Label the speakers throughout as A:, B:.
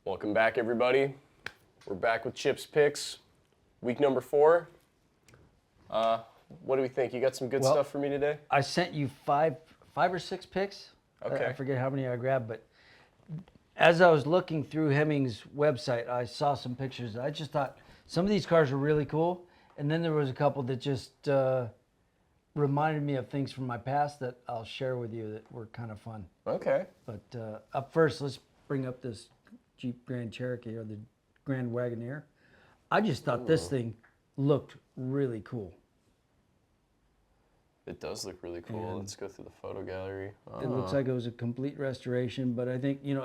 A: Welcome back, everybody. We're back with Chip's Picks, week number 4. What do we think? You got some good stuff for me today?
B: I sent you five or six picks.
A: Okay.
B: I forget how many I grabbed, but as I was looking through Hemming's website, I saw some pictures. I just thought some of these cars were really cool, and then there was a couple that just reminded me of things from my past that I'll share with you that were kind of fun.
A: Okay.
B: But up first, let's bring up this Jeep Grand Cherokee, or the Grand Wagoneer. I just thought this thing looked really cool.
A: It does look really cool. Let's go through the photo gallery.
B: It looks like it was a complete restoration, but I think, you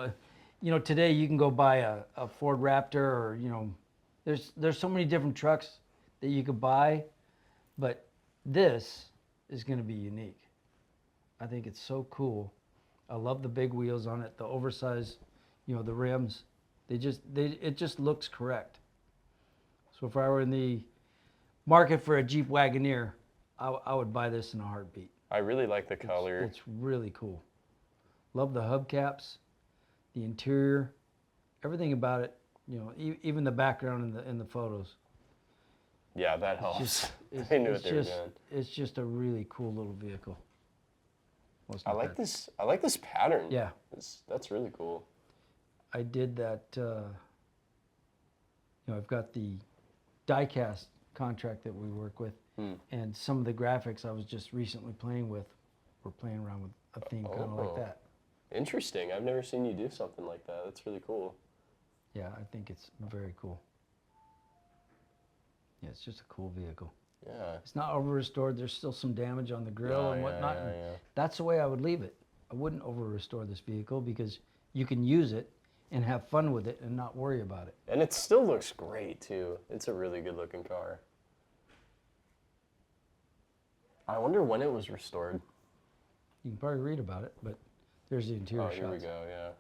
B: know, today you can go buy a Ford Raptor, or, you know, there's so many different trucks that you could buy, but this is going to be unique. I think it's so cool. I love the big wheels on it, the oversized, you know, the rims. It just looks correct. So if I were in the market for a Jeep Wagoneer, I would buy this in a heartbeat.
A: I really like the color.
B: It's really cool. Love the hubcaps, the interior, everything about it. You know, even the background in the photos.
A: Yeah, that helps. They knew what they were doing.
B: It's just a really cool little vehicle.
A: I like this pattern.
B: Yeah,
A: that's really cool.
B: I did that. You know, I've got the die-cast contract that we work with, and some of the graphics I was just recently playing with, we're playing around with a theme kind of like that.
A: Interesting. I've never seen you do something like that. That's really cool.
B: Yeah, I think it's very cool. Yeah, it's just a cool vehicle.
A: Yeah.
B: It's not over-restored. There's still some damage on the grill and whatnot.
A: Yeah.
B: That's the way I would leave it. I wouldn't over-restore this vehicle because you can use it and have fun with it and not worry about it.
A: And it still looks great, too. It's a really good-looking car. I wonder when it was restored.
B: You can probably read about it, but there's the interior shots.
A: Oh, here we go, yeah.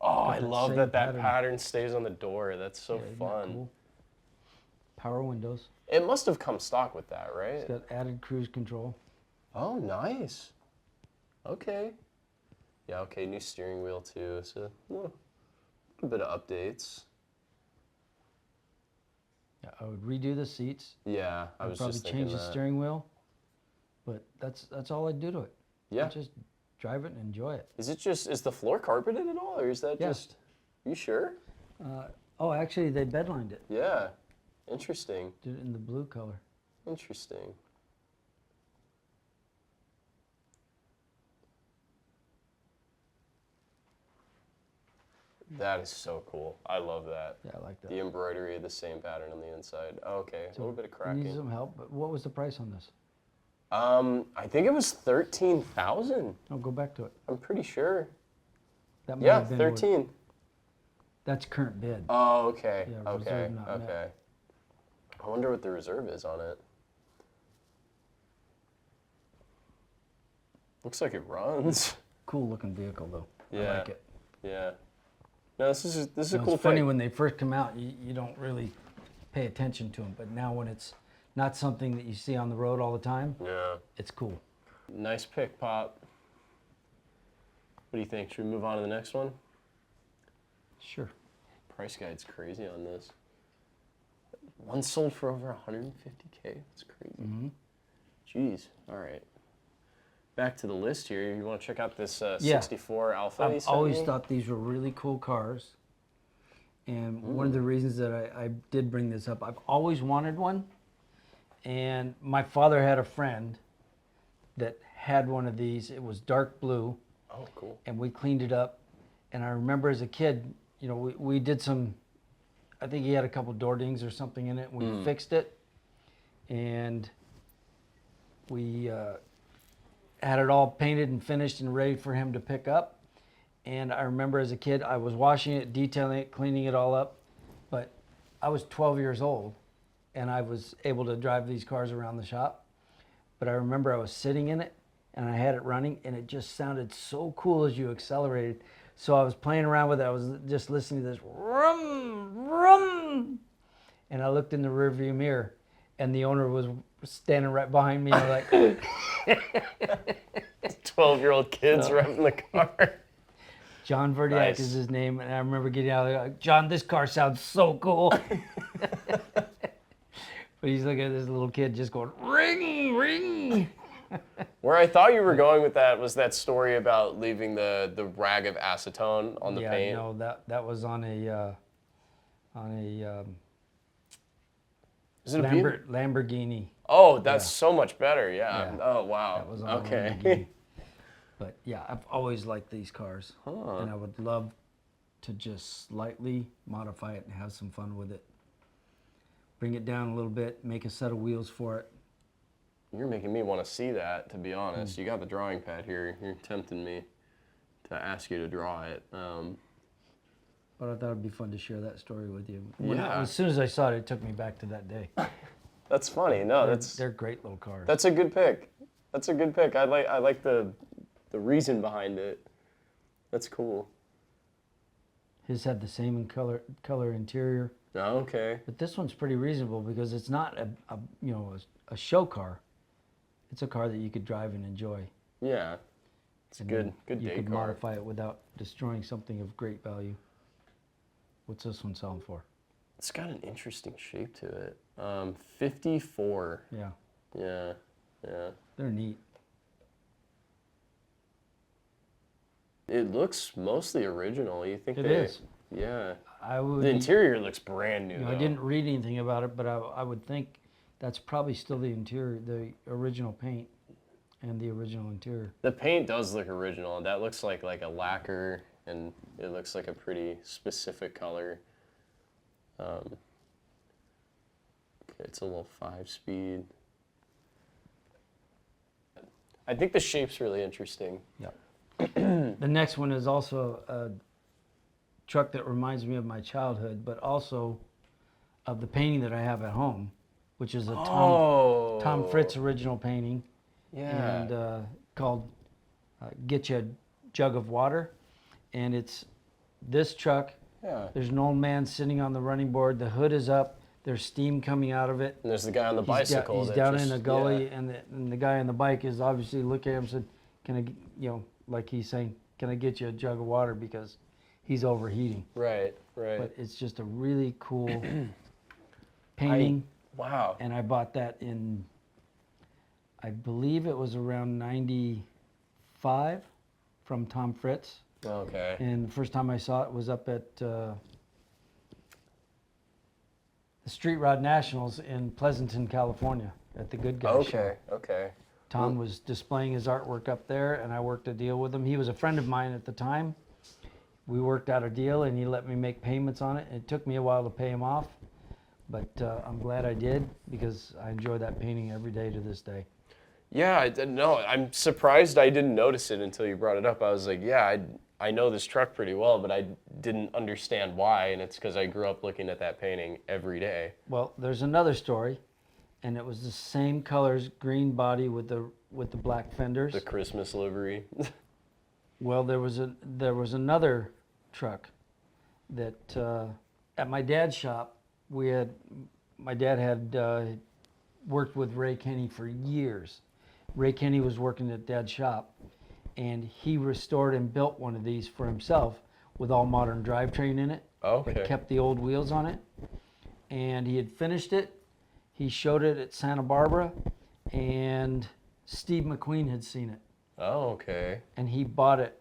A: Oh, I love that pattern stays on the door. That's so fun. Cool?
B: Power windows.
A: It must have come stock with that, right?
B: It's got added cruise control.
A: Oh, nice. Okay. Yeah, okay, new steering wheel too. So, a bit of updates.
B: Yeah, I would redo the seats.
A: Yeah, I was just thinking
B: probably change the steering wheel, but that's all I'd do to it.
A: Yeah.
B: I'd just drive it and enjoy it.
A: Is the floor carpeted at all, or is that just, you sure?
B: Oh, actually, they bedlined it.
A: Yeah, interesting.
B: Did it in the blue color.
A: Interesting. That is so cool. I love that.
B: Yeah, I like that.
A: The embroidery of the same pattern on the inside. Oh, okay, a little bit of cracking.
B: Need some help, but what was the price on this?
A: I think it was 13,000.
B: I'll go back to it.
A: I'm pretty sure.
B: That might
A: Yeah,
B: have been
A: 13.
B: That's current bid.
A: Oh, okay.
B: Yeah,
A: Okay.
B: reserve not met.
A: Okay. I wonder what the reserve is on it. Looks like it runs.
B: Cool looking vehicle though.
A: Yeah.
B: I like it.
A: Yeah. No, this is a cool
B: It's funny
A: thing.
B: when they first come out, you don't really pay attention to them, but now when it's not something that you see on the road all the time,
A: Yeah.
B: it's cool.
A: Nice pick, Pop. What do you think? Should we move on to the next one?
B: Sure.
A: Price guide's crazy on this. One sold for over 150K. That's crazy. Jeez. All right. Back to the list here. You want to check out this 64 Alfa?
B: I've always thought these were really cool cars. And one of the reasons that I did bring this up, I've always wanted one. And my father had a friend that had one of these. It was dark blue.
A: Oh, cool.
B: And we cleaned it up. And I remember as a kid, you know, we did some, I think he had a couple door dings or something in it. We fixed it. And we had it all painted and finished and ready for him to pick up. And I remember as a kid, I was washing it, detailing it, cleaning it all up. But I was 12 years old, and I was able to drive these cars around the shop. But I remember I was sitting in it, and I had it running, and it just sounded so cool as you accelerated. So I was playing around with it. I was just listening to this rum, rum. And I looked in the rearview mirror, and the owner was standing right behind me. And like,
A: 12-year-old kids driving the car.
B: John Verdiak
A: Nice.
B: is his name, and I remember getting out there like, John, this car sounds so cool. But he's looking at this little kid just going, ring, ring.
A: Where I thought you were going with that was that story about leaving the rag of acetone on the paint.
B: No, that was on a
A: Is it a Beamer?
B: Lamborghini.
A: Oh, that's so much better. Yeah. Oh, wow.
B: That was on a
A: okay.
B: Lamborghini. But yeah, I've always liked these cars,
A: Huh.
B: and I would love to just slightly modify it and have some fun with it. Bring it down a little bit, make a set of wheels for it.
A: You're making me want to see that, to be honest. You got the drawing pad here. You're tempting me to ask you to draw it.
B: But I thought it'd be fun to share that story with you.
A: Yeah.
B: As soon as I saw it, it took me back to that day.
A: That's funny. No,
B: They're great little cars.
A: that's a good pick. That's a good pick. I like the reason behind it. That's cool.
B: His had the same color interior,
A: Oh, okay.
B: but this one's pretty reasonable because it's not a show car. It's a car that you could drive and enjoy.
A: Yeah. It's a good
B: You
A: day
B: could
A: car.
B: modify it without destroying something of great value. What's this one selling for?
A: It's got an interesting shape to it. 54.
B: Yeah,
A: Yeah.
B: they're neat.
A: It looks mostly original. You think
B: It
A: they?
B: is.
A: Yeah.
B: I would.
A: The interior looks brand new.
B: I
A: though.
B: didn't read anything about it, but I would think that's probably still the interior, the original paint, and the original interior.
A: The paint does look original. That looks like a lacquer, and it looks like a pretty specific color. Okay, it's a little 5-speed. I think the shape's really interesting.
B: Yeah. The next one is also a truck that reminds me of my childhood, but also of the painting that I have at home, which is a Tom Fritz original painting,
A: Yeah.
B: and called "Get You a Jug of Water," and it's this truck.
A: Yeah.
B: There's an old man sitting on the running board. The hood is up. There's steam coming out of it.
A: And there's the guy on the bicycle.
B: He's
A: that
B: down
A: just-
B: in a gully,
A: yeah.
B: and the guy on the bike is obviously looking at him and said, "Can I, like he's saying, can I get you a jug of water because he's overheating."
A: Right.
B: But it's just a really cool painting,
A: Wow.
B: and I bought that in, I believe it was around '95 from Tom Fritz.
A: Okay.
B: And the first time I saw it was up at the Street Rod Nationals in Pleasanton, California, at the Good Guys show.
A: Okay.
B: Tom was displaying his artwork up there, and I worked a deal with him. He was a friend of mine at the time. We worked out a deal, and he let me make payments on it. It took me a while to pay him off, but I'm glad I did because I enjoy that painting every day to this day.
A: Yeah, I didn't know. I'm surprised I didn't notice it until you brought it up. I was like, yeah, I know this truck pretty well, but I didn't understand why, and it's because I grew up looking at that painting every day.
B: Well, there's another story, and it was the same colors, green body with the black fenders.
A: The Christmas livery.
B: Well, there was another truck that at my dad's shop my dad had worked with Ray Kenny for years. Ray Kenny was working at Dad's shop, and he restored and built one of these for himself with all modern drivetrain in it.
A: Okay.
B: But kept the old wheels on it. And he had finished it. He showed it at Santa Barbara, and Steve McQueen had seen it.
A: Oh, okay.
B: And he bought it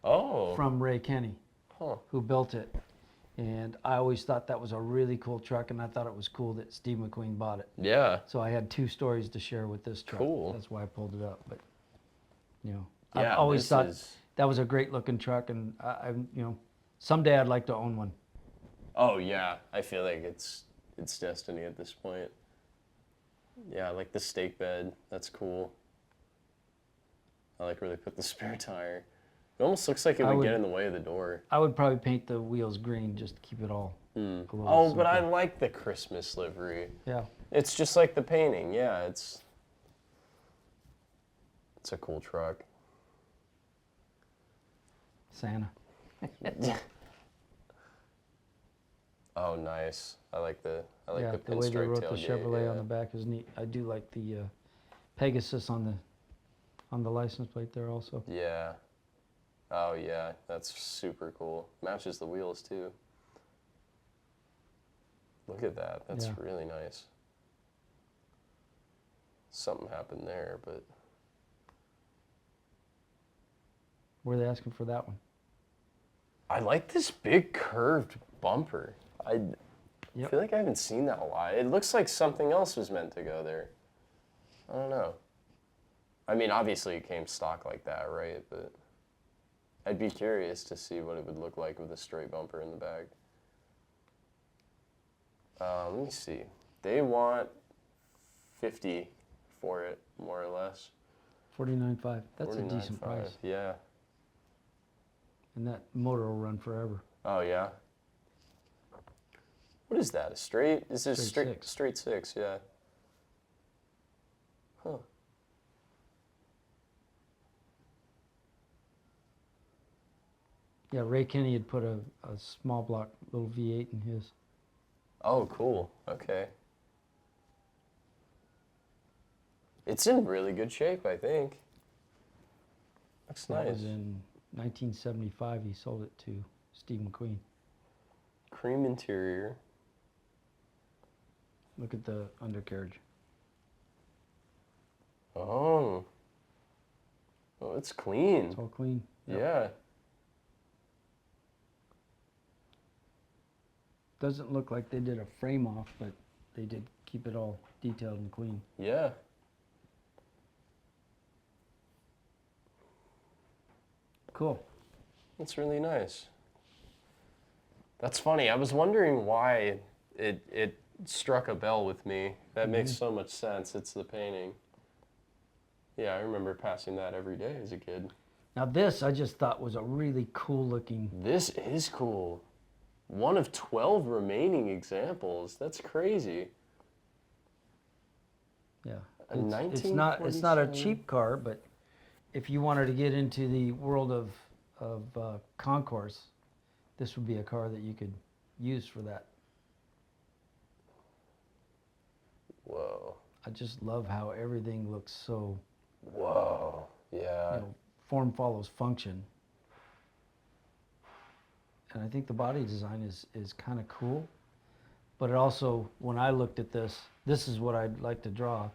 A: Oh.
B: from Ray Kenny,
A: Huh.
B: who built it. And I always thought that was a really cool truck, and I thought it was cool that Steve McQueen bought it.
A: Yeah.
B: So I had two stories to share with this truck.
A: Cool.
B: That's why I pulled it up. But
A: Yeah,
B: I've always
A: this
B: thought
A: is-
B: that was a great looking truck, and I someday I'd like to own one.
A: Oh yeah, I feel like it's destiny at this point. Yeah, I like the stake bed. That's cool. I like where they put the spare tire. It almost looks like it would get in the way of the door.
B: I would probably paint the wheels green just to keep it all. A little
A: Oh, but I
B: simple.
A: like the Christmas livery.
B: Yeah.
A: It's just like the painting. Yeah, it's a cool truck.
B: Santa.
A: Oh, nice. I like the
B: The way they
A: pinstripe
B: wrote the
A: tailgate,
B: Chevrolet
A: yeah.
B: on the back is neat. I do like the Pegasus on the license plate there also.
A: Yeah, Oh yeah, that's super cool. Matches the wheels too. Look at that. That's
B: Yeah.
A: really nice. Something happened there, but
B: What are they asking for that one?
A: I like this big curved bumper. I
B: Yep.
A: feel like I haven't seen that a lot. It looks like something else was meant to go there. I don't know. I mean, obviously it came stock like that, right? But I'd be curious to see what it would look like with a straight bumper in the back. Let me see. They want 50 for it, more or less.
B: 49.5. That's a decent
A: 49.5,
B: price.
A: yeah.
B: And that motor will run forever.
A: Oh yeah. What is that? A straight? Is it
B: Straight six.
A: Straight six? Yeah. Huh.
B: Yeah, Ray Kenny had put a small block little V8 in his.
A: Oh, cool. Okay. It's in really good shape, I think. Looks
B: That
A: nice.
B: was in 1975. He sold it to Steve McQueen.
A: Cream interior.
B: Look at the undercarriage.
A: Oh. Oh, it's clean.
B: It's all clean. Yep.
A: Yeah.
B: Doesn't look like they did a frame off, but they did keep it all detailed and clean.
A: Yeah.
B: Cool.
A: That's really nice. That's funny. I was wondering why it struck a bell with me. That makes so much sense. It's the painting. Yeah, I remember passing that every day as a kid.
B: Now this I just thought was a really cool looking.
A: This is cool. One of 12 remaining examples. That's crazy.
B: Yeah.
A: A
B: It's not a
A: 1947.
B: cheap car, but if you wanted to get into the world of concourse, this would be a car that you could use for that.
A: Whoa.
B: I just love how everything looks so,
A: Whoa. Yeah.
B: form follows function. And I think the body design is kind of cool. But it also, when I looked at this is what I'd like to draw,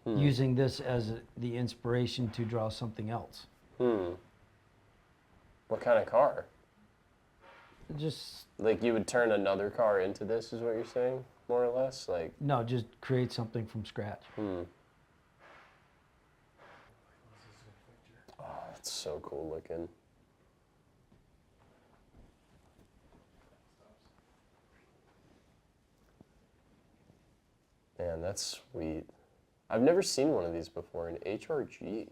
B: using this as the inspiration to draw something else.
A: What kind of car?
B: Just,
A: Like you would turn another car into this, is what you're saying, more or less? Like,
B: no, just create something from scratch.
A: oh, it's so cool looking. Man, that's sweet. I've never seen one of these before, an HRG.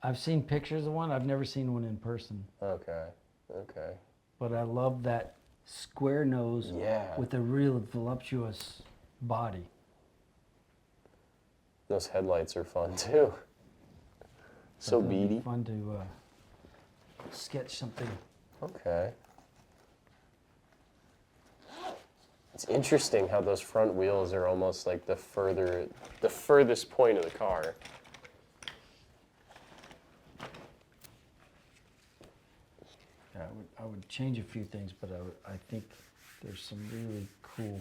B: I've seen pictures of one. I've never seen one in person.
A: Okay, okay.
B: But I love that square nose
A: Yeah.
B: with a real voluptuous body.
A: Those headlights are fun too. So
B: But that'd be
A: beady.
B: fun to sketch something.
A: Okay. It's interesting how those front wheels are almost like the furthest point of the car.
B: Yeah, I would change a few things, but I think there's some really cool.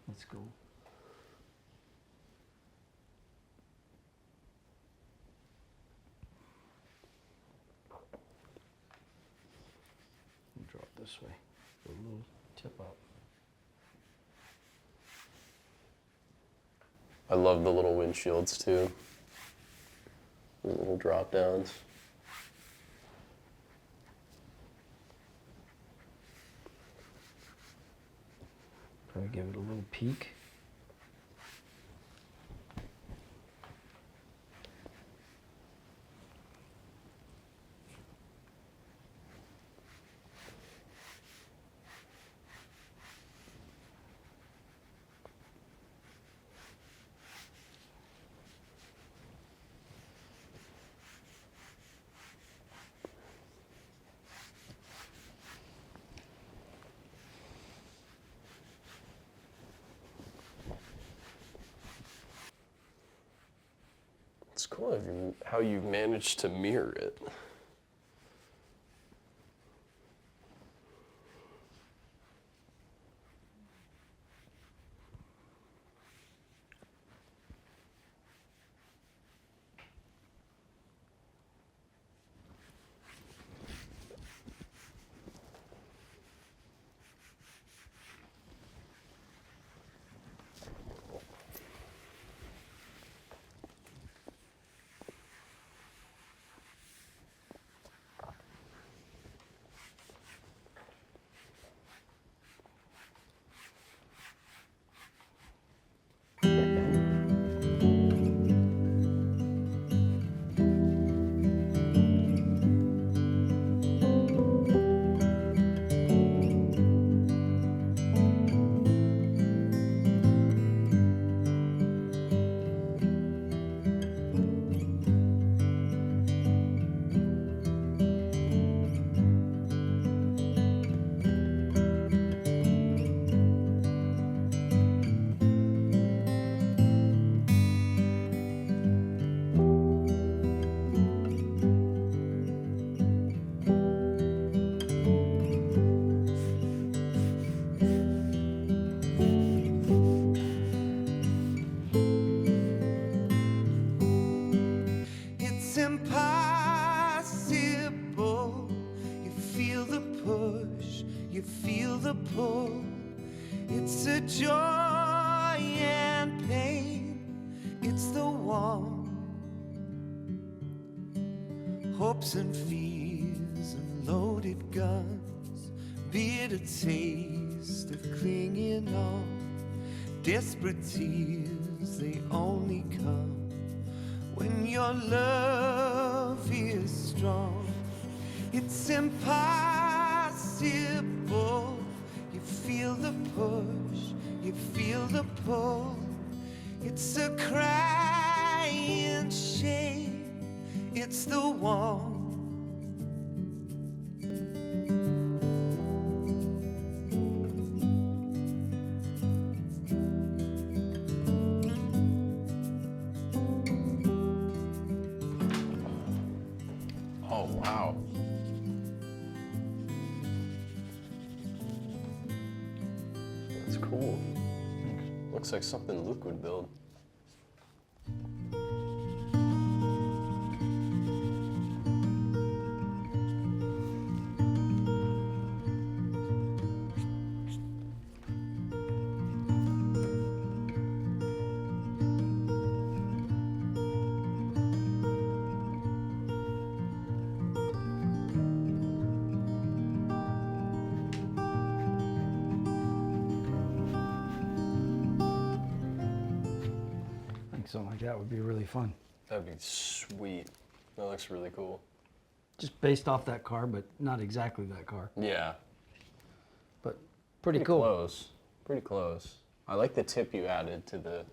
B: Let's go. Draw it this way. A little tip up.
A: I love the little windshields too. The little drop downs.
B: Probably give it a little peek.
A: cool how you've managed to mirror it.
C: It's impossible. You feel the push, you feel the pull. It's a joy and pain. It's the one. Hopes and fears and loaded guns. Bitter taste of clinging on. Desperate tears, they only come when your love is strong. It's impossible. You feel the push, you feel the pull. It's a crying shame. It's the one.
A: Oh, wow. That's cool. Looks like something Luke would build.
B: Something like that would be really fun.
A: That'd be sweet. That looks really cool.
B: Just based off that car, but not exactly that car.
A: Yeah.
B: But pretty cool.
A: Close. Pretty close. I like the tip you added to the.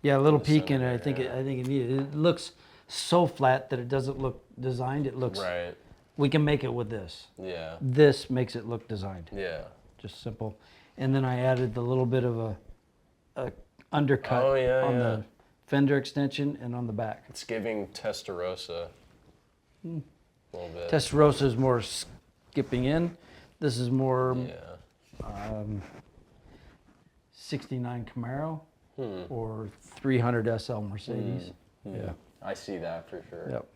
B: Yeah, a little peak in it.
A: center,
B: I think
A: yeah.
B: it needed. It looks so flat that it doesn't look designed. It looks.
A: Right.
B: We can make it with this.
A: Yeah.
B: This makes it look designed.
A: Yeah.
B: Just simple. And then I added the little bit of a undercut
A: Oh, yeah,
B: on
A: yeah.
B: the fender extension and on the back.
A: It's giving Testarossa a little bit.
B: Testarossa is more skipping in. This is more
A: Yeah.
B: 69 Camaro or 300 SL Mercedes. Yeah.
A: I see that for sure.
B: Yep.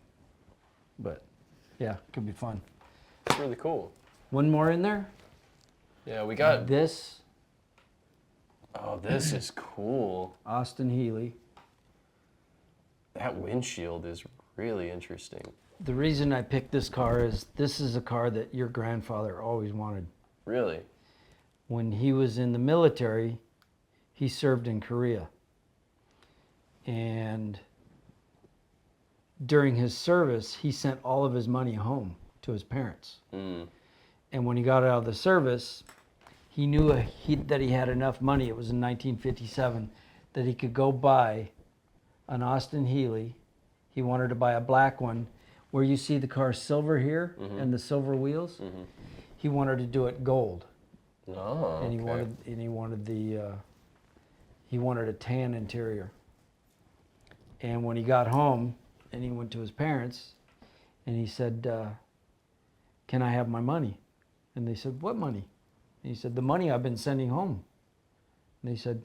B: But yeah, could be fun.
A: It's really cool.
B: One more in there.
A: Yeah, we got.
B: This
A: Oh, this is cool.
B: Austin-Healey.
A: That windshield is really interesting.
B: The reason I picked this car is this is a car that your grandfather always wanted.
A: Really?
B: When he was in the military, he served in Korea. And during his service, he sent all of his money home to his parents.
A: Mm.
B: And when he got out of the service, he knew that he had enough money, it was in 1957, that he could go buy an Austin-Healey. He wanted to buy a black one where you see the car silver here and the silver wheels.
A: Mm-hmm.
B: He wanted to do it gold.
A: Oh,
B: And he
A: okay.
B: wanted a tan interior. And when he got home, and he went to his parents, and he said, can I have my money? And they said, what money? And he said, the money I've been sending home. And they said,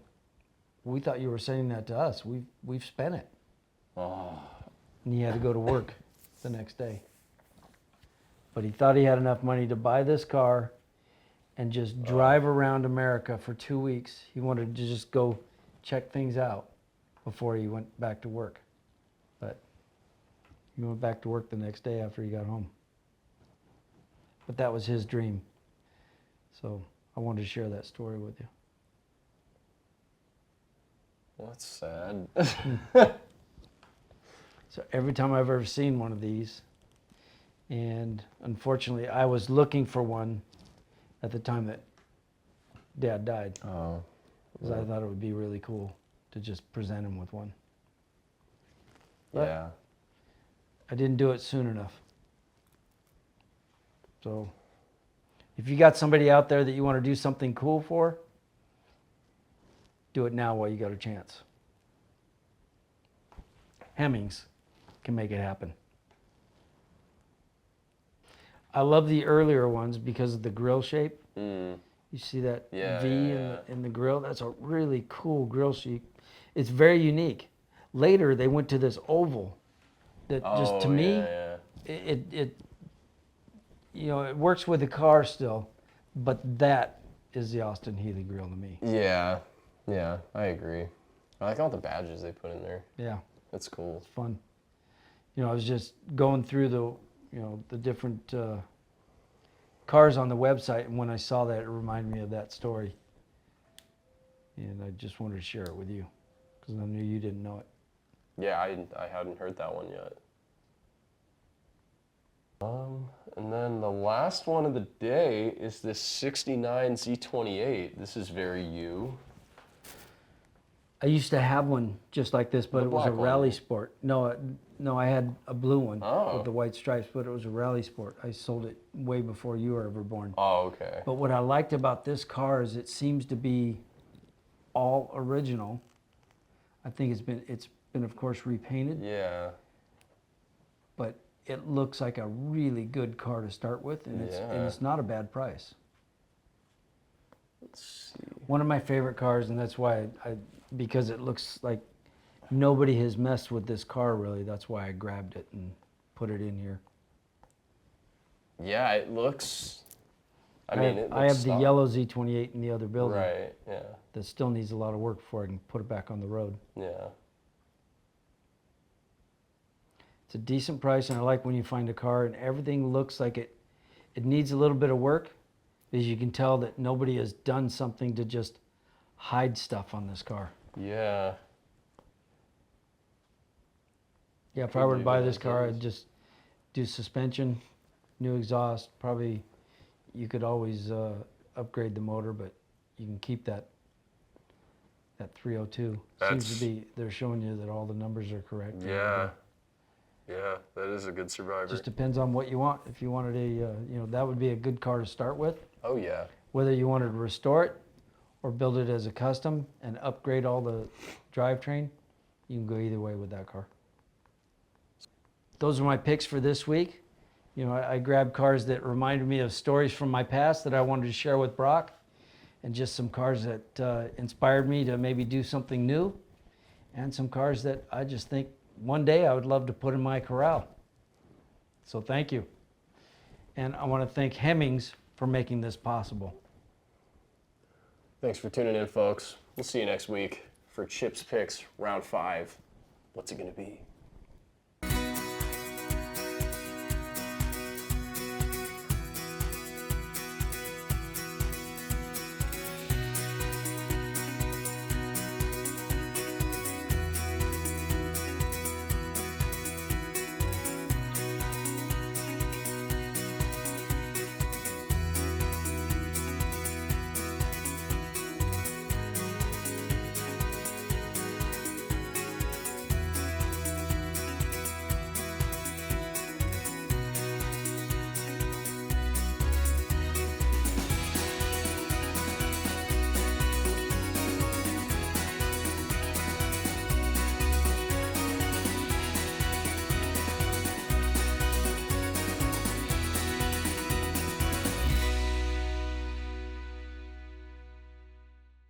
B: we thought you were sending that to us. We've spent it.
A: Oh.
B: And he had to go to work the next day. But he thought he had enough money to buy this car and just drive around America for 2 weeks. He wanted to just go check things out before he went back to work. But he went back to work the next day after he got home. But that was his dream. So I wanted to share that story with you.
A: Well, that's sad.
B: So every time I've ever seen one of these, and unfortunately I was looking for one at the time that Dad died.
A: Oh.
B: Because I thought it would be really cool to just present him with one. But
A: Yeah.
B: I didn't do it soon enough. So if you got somebody out there that you want to do something cool for, do it now while you got a chance. Hemmings can make it happen. I love the earlier ones because of the grill shape.
A: Mm.
B: You see that
A: Yeah,
B: V
A: yeah.
B: in the grill? That's a really cool grill shape. It's very unique. Later, they went to this oval that just to me,
A: yeah.
B: it you know, it works with the car still, but that is the Austin-Healey grill to me.
A: Yeah, yeah, I agree. I like all the badges they put in there.
B: Yeah,
A: That's cool.
B: it's fun. You know, I was just going through the different cars on the website, and when I saw that, it reminded me of that story. And I just wanted to share it with you, because I knew you didn't know it.
A: Yeah, I hadn't heard that one yet. And then the last one of the day is this 69 Z28. This is very you.
B: I used to have one just like this, but
A: The
B: it was a
A: black one.
B: rally sport. No, I had a blue one
A: Oh.
B: with the white stripes, but it was a rally sport. I sold it way before you were ever born.
A: Oh, okay.
B: But what I liked about this car is it seems to be all original. I think it's been of course repainted,
A: Yeah.
B: but it looks like a really good car to start with, and
A: Yeah.
B: it's not a bad price.
A: Let's see.
B: One of my favorite cars, and that's why because it looks like nobody has messed with this car really. That's why I grabbed it and put it in here.
A: Yeah, it looks. I mean, it looks
B: I have the
A: stock.
B: yellow Z28 in the other building
A: Right. Yeah.
B: that still needs a lot of work before I can put it back on the road.
A: Yeah.
B: It's a decent price, and I like when you find a car and everything looks like it needs a little bit of work, because you can tell that nobody has done something to just hide stuff on this car.
A: Yeah.
B: Yeah, if I were to
A: do
B: buy
A: that,
B: this car,
A: yes.
B: I'd just do suspension, new exhaust. Probably you could always upgrade the motor, but you can keep that 302. Seems to be, they're showing you that all the numbers are correct.
A: Yeah. Yeah, that is a good survivor.
B: Just depends on what you want. If you wanted that would be a good car to start with.
A: Oh, yeah.
B: Whether you wanted to restore it or build it as a custom and upgrade all the drivetrain, you can go either way with that car. Those are my picks for this week. You know, I grabbed cars that reminded me of stories from my past that I wanted to share with Brock, and just some cars that inspired me to maybe do something new, and some cars that I just think one day I would love to put in my corral. So thank you. And I want to thank Hemmings for making this possible.
A: Thanks for tuning in, folks. We'll see you next week for Chips Picks Round 5. What's it going to be?